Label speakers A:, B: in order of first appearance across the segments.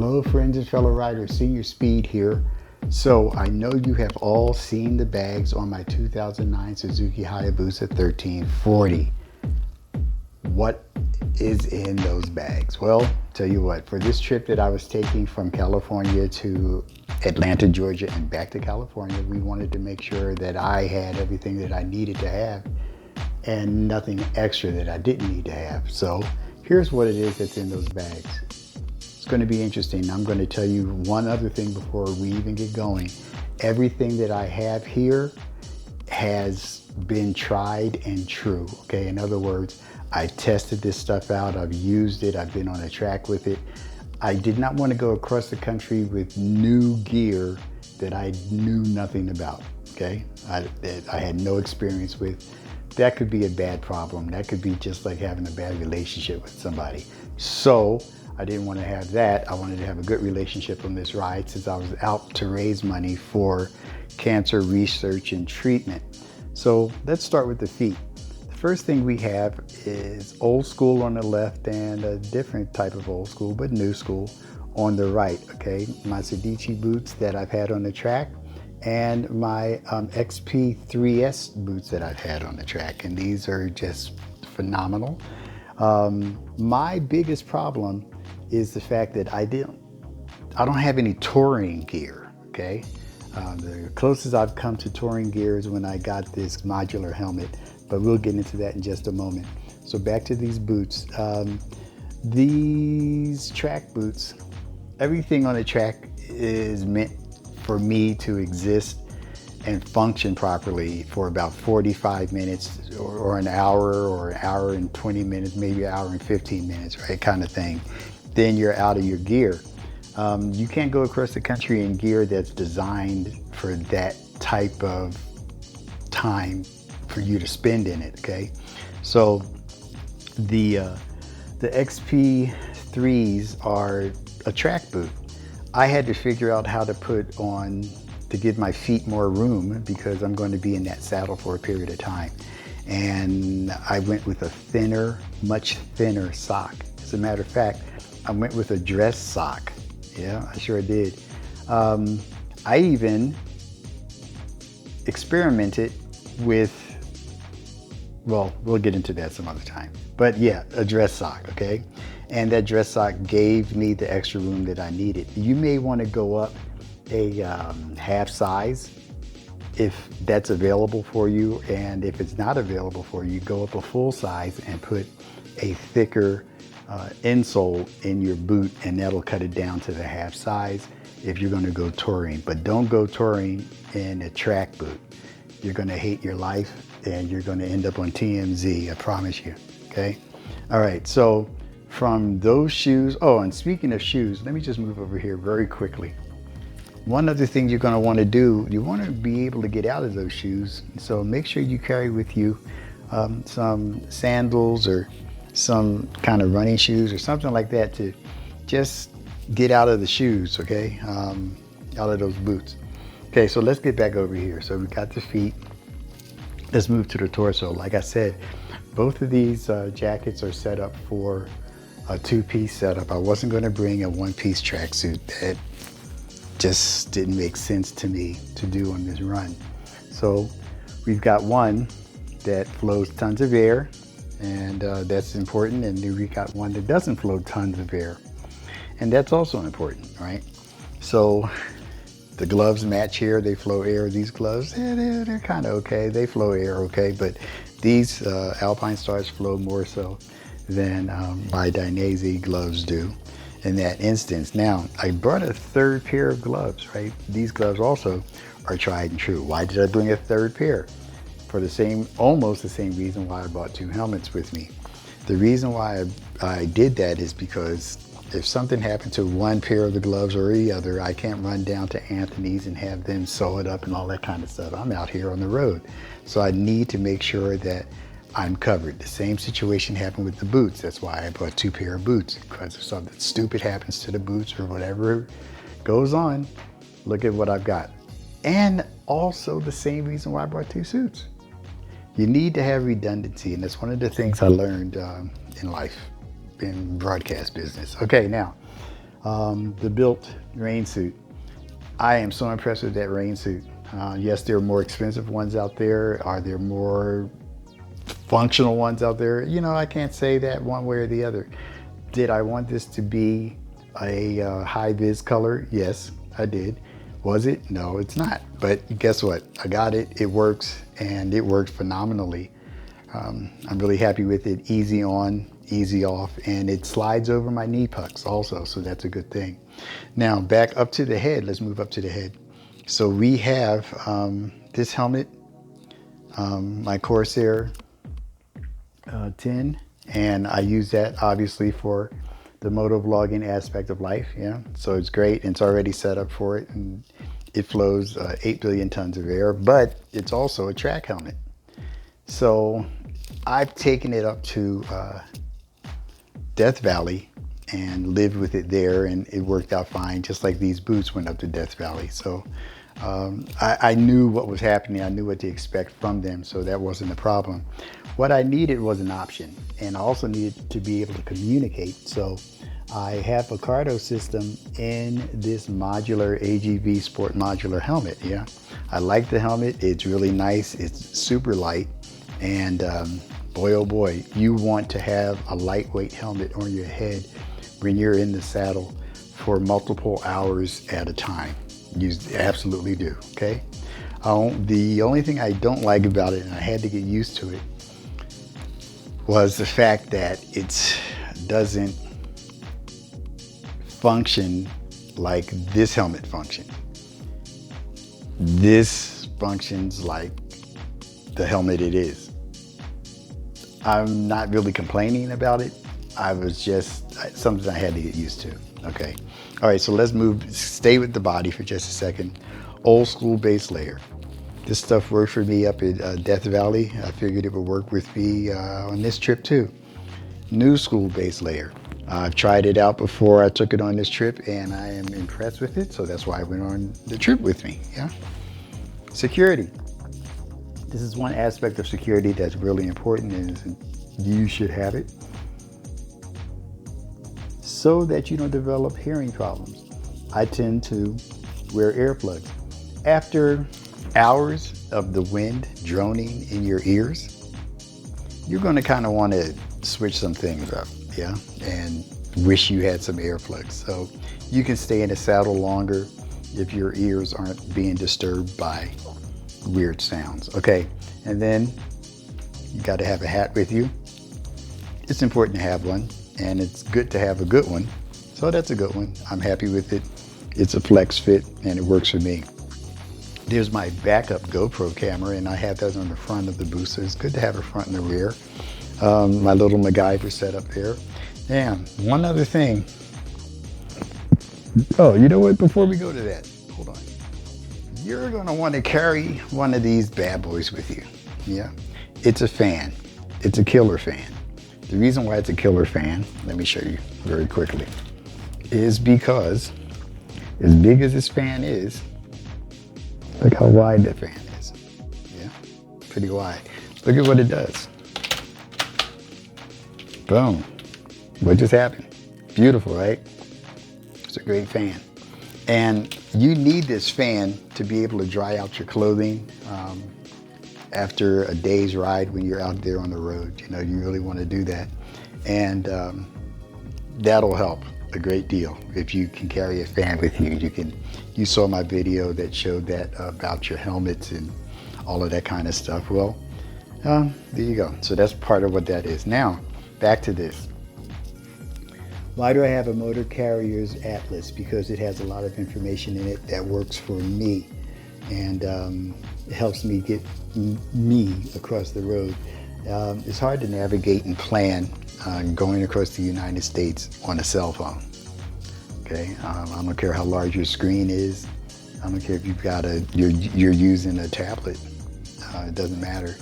A: Hello friends and fellow riders, Senior Speed here. So I know you have all seen the bags on my 2009 Suzuki Hayabusa 1340. What is in those bags? Well, tell you what, for this trip that I was taking from California to Atlanta, Georgia and back to California, we wanted to make sure that I had everything that I needed to have and nothing extra that I didn't need to have. So here's what it is that's in those bags. It's going to be interesting. I'm going to tell you one other thing before we even get going. Everything that I have here has been tried and true. Okay, in other words, I tested this stuff out. I've used it. I've been on a track with it. I did not want to go across the country with new gear that I knew nothing about. Okay, I had no experience with. That could be a bad problem. That could be just like having a bad relationship with somebody. So I didn't want to have that. I wanted to have a good relationship on this ride since I was out to raise money for cancer research and treatment. So let's start with the feet. The first thing we have is old school on the left and a different type of old school, but new school on the right, okay? My Sedici boots that I've had on the track and my XP3S boots that I've had on the track. And these are just phenomenal. My biggest problem is the fact that I don't have any touring gear, okay? The closest I've come to touring gear is when I got this modular helmet, but we'll get into that in just a moment. So back to these boots. These track boots, everything on the track is meant for me to exist and function properly for about 45 minutes or an hour and 20 minutes, maybe an hour and 15 minutes, right, kind of thing. Then you're out of your gear. You can't go across the country in gear that's designed for that type of time for you to spend in it, okay? So the XP3s are a track boot. I had to figure out how to put on to give my feet more room because I'm going to be in that saddle for a period of time. And I went with a thinner, much thinner sock. As a matter of fact, I went with a dress sock. Yeah, I sure did. I even experimented with, well, we'll get into that some other time. But yeah, a dress sock, okay? And that dress sock gave me the extra room that I needed. You may want to go up a half size if that's available for you. And if it's not available for you, go up a full size and put a thicker insole in your boot, and that'll cut it down to the half size if you're going to go touring. But don't go touring in a track boot. You're going to hate your life and you're going to end up on TMZ, I promise you. Okay. All right. So from those shoes, oh, and speaking of shoes, let me just move over here very quickly. One other thing you're going to want to do, you want to be able to get out of those shoes. So make sure you carry with you some sandals or some kind of running shoes or something like that to just get out of the shoes, okay? Out of those boots. Okay, so let's get back over here. So we got the feet. Let's move to the torso. Like I said, both of these jackets are set up for a two-piece setup. I wasn't going to bring a one-piece tracksuit. That just didn't make sense to me to do on this run. So we've got one that flows tons of air, and that's important. And then we got one that doesn't flow tons of air, and that's also important, right? So the gloves match here. They flow air. These gloves, they're kind of okay. They flow air okay, but these Alpine Stars flow more so than my Dainese gloves do in that instance. Now, I brought a third pair of gloves, right? These gloves also are tried and true. Why did I bring a third pair? For the same, almost the same reason why I brought two helmets with me. The reason why I did that is because if something happened to one pair of the gloves or the other, I can't run down to Anthony's and have them sew it up and all that kind of stuff. I'm out here on the road. So I need to make sure that I'm covered. The same situation happened with the boots. That's why I bought two pair of boots, because if something stupid happens to the boots or whatever goes on, look at what I've got. And also the same reason why I bought two suits. You need to have redundancy, and that's one of the things I learned in life, in broadcast business. Okay, now, The built rain suit. I am so impressed with that rain suit. Yes, there are more expensive ones out there. Are there more functional ones out there? You know, I can't say that one way or the other. Did I want this to be a high vis color? Yes, I did. Was it? No, it's not. But guess what? I got it. It works, and it worked phenomenally. I'm really happy with it. Easy on, easy off, and it slides over my knee pucks also, so that's a good thing. Now back up to the head. Let's move up to the head. So we have this helmet, my Corsair 10, and I use that obviously for the moto vlogging aspect of life. Yeah, so it's great, and it's already set up for it, and it flows 8 billion tons of air, but it's also a track helmet. So I've taken it up to Death Valley and lived with it there, and it worked out fine, just like these boots went up to Death Valley. So I knew what was happening. I knew what to expect from them, so that wasn't a problem. What I needed was an option, and I also needed to be able to communicate. So I have a Cardo system in this modular AGV Sport modular helmet. Yeah, I like the helmet. It's really nice. It's super light, and boy, oh boy, you want to have a lightweight helmet on your head when you're in the saddle for multiple hours at a time. You absolutely do, okay? The only thing I don't like about it, and I had to get used to it, was the fact that it doesn't function like this helmet functions. This functions like the helmet it is. I'm not really complaining about it. I was just something I had to get used to. Okay. All right, so let's stay with the body for just a second. Old school base layer. This stuff worked for me up at Death Valley. I figured it would work with me on this trip too. New school base layer. I've tried it out before I took it on this trip, and I am impressed with it. So that's why I went on the trip with me. Yeah. Security. This is one aspect of security that's really important, and you should have it so that you don't develop hearing problems. I tend to wear earplugs. After hours of the wind droning in your ears, you're going to kind of want to switch some things up, yeah, and wish you had some earplugs so you can stay in the saddle longer if your ears aren't being disturbed by weird sounds. Okay, and then you got to have a hat with you. It's important to have one, and it's good to have a good one. So that's a good one. I'm happy with it. It's a flex fit, and it works for me. There's my backup GoPro camera, and I have that on the front of the booth, so it's good to have a front and a rear. My little MacGyver setup there. And one other thing. Oh, you know what? Before we go to that, hold on. You're going to want to carry one of these bad boys with you. Yeah, it's a fan. It's a killer fan. The reason why it's a killer fan, let me show you very quickly, is because as big as this fan is, look how wide that fan is. Yeah, pretty wide. Look at what it does. Boom. What just happened? Beautiful, right? It's a great fan. And you need this fan to be able to dry out your clothing after a day's ride when you're out there on the road. You know, you really want to do that. And that'll help a great deal if you can carry a fan with you. You saw my video that showed that about your helmets and all of that kind of stuff. Well, there you go. So that's part of what that is. Now, back to this. Why do I have a Motor Carrier's Atlas? Because it has a lot of information in it that works for me, and it helps me get me across the road. It's hard to navigate and plan going across the United States on a cell phone. Okay, I don't care how large your screen is. I don't care if you've got you're using a tablet. It doesn't matter.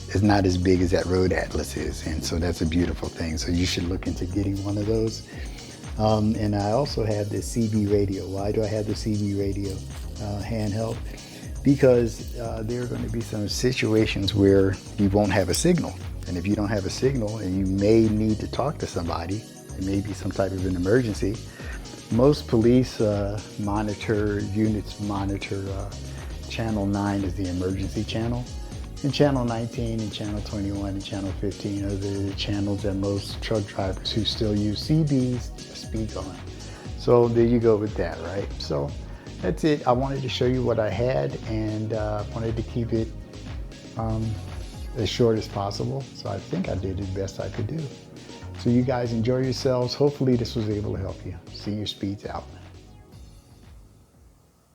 A: It's not as big as that Road Atlas is, and so that's a beautiful thing. So you should look into getting one of those. And I also have the CB radio. Why do I have the CB radio handheld? Because there are going to be some situations where you won't have a signal. And if you don't have a signal and you may need to talk to somebody, it may be some type of an emergency, Most police monitor units monitor channel 9 is the emergency channel, and channel 19 and channel 21 and channel 15 are the channels that most truck drivers who still use CBs speak on. So there you go with that, right? So that's it. I wanted to show you what I had, and wanted to keep it as short as possible. So I think I did the best I could do. So you guys enjoy yourselves. Hopefully this was able to help you. See your speeds out.